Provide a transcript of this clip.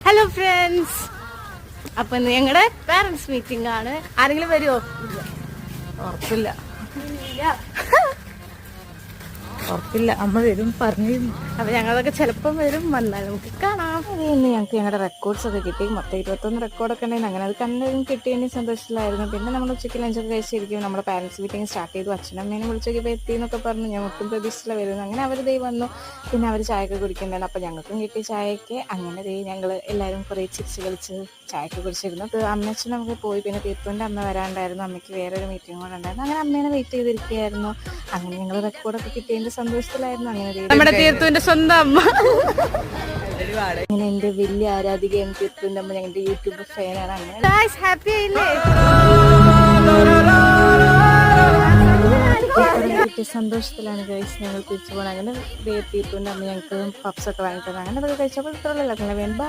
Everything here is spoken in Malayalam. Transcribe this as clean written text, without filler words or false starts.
ഹലോ ഫ്രണ്ട്സ്, അപ്പൊ ഞങ്ങളുടെ പാരന്റ്സ് മീറ്റിംഗ് ആണ്. ആരെങ്കിലും വരുമോ? ഉറപ്പില്ല അമ്മ വരും പറഞ്ഞിരുന്നു. അപ്പൊ ഞങ്ങളൊക്കെ ചിലപ്പം വരും, വന്നാൽ നമുക്ക് കാണാം. ഇന്ന് ഞങ്ങൾക്ക് ഞങ്ങളുടെ റെക്കോർഡ്സ് ഒക്കെ കിട്ടി. മൊത്തം 21 റെക്കോർഡൊക്കെ ഉണ്ടായിരുന്നു. അങ്ങനെ അത് കണ്ടതും കിട്ടിയതിന് സന്തോഷത്തിലായിരുന്നു. പിന്നെ നമ്മൾ ഉച്ചയ്ക്ക് ലഞ്ചൊക്കെ കഴിച്ചിരിക്കും. നമ്മുടെ പാരന്റ്സ് മീറ്റിംഗ് സ്റ്റാർട്ട് ചെയ്തു. അച്ഛനും അമ്മേനെ വിളിച്ചൊക്കെ എത്തി എന്നൊക്കെ പറഞ്ഞു. ഞാൻ ഒട്ടും പ്രതീക്ഷിച്ചില്ല വരുന്നത്. അങ്ങനെ അവർ ദേ വന്നു. പിന്നെ അവർ ചായയൊക്കെ കുടിക്കുന്നുണ്ടായിരുന്നു. അപ്പം ഞങ്ങൾക്കും കിട്ടിയ ചായയൊക്കെ. അങ്ങനെ ദേ ഞങ്ങൾ എല്ലാവരും കുറേ ചിരിച്ച് കളിച്ച് ചായയൊക്കെ കുടിച്ചിരുന്നു. അമ്മച്ചനും നമുക്ക് പോയി. പിന്നെ തീർത്തുവിൻ്റെ അമ്മ വരാണ്ടായിരുന്നു. അമ്മയ്ക്ക് വേറൊരു മീറ്റിംഗ് കൂടെ ഉണ്ടായിരുന്നു. അങ്ങനെ അമ്മേനെ വെയിറ്റ് ചെയ്തിരിക്കുകയായിരുന്നു. അങ്ങനെ ഞങ്ങൾ റെക്കോർഡൊക്കെ കിട്ടിയതിൻ്റെ സന്തോഷത്തിലായിരുന്നു. അങ്ങനെ നമ്മുടെ തീർത്തുവിന്റെ സ്വന്തം അമ്മ. അങ്ങനെ എൻ്റെ വലിയ ആരാധികയും തീർത്തുവിൻ്റെ അമ്മ ഞങ്ങളുടെ യൂട്യൂബ് ഫാനാണ്. അങ്ങനെ ഹാപ്പി ആയില്ലേ? കിട്ടിയ സന്തോഷത്തിലാണ് കഴിച്ച് ഞങ്ങൾ തിരിച്ചു പോകണം. അങ്ങനെ തീർത്തുവിൻ്റെ അമ്മ ഞങ്ങൾക്ക് പപ്സൊക്കെ വാങ്ങിത്തരാം. അങ്ങനെ അതൊക്കെ കഴിച്ചപ്പോൾ ഇത്രയുള്ളൂ. അങ്ങനെ വേണ്ട.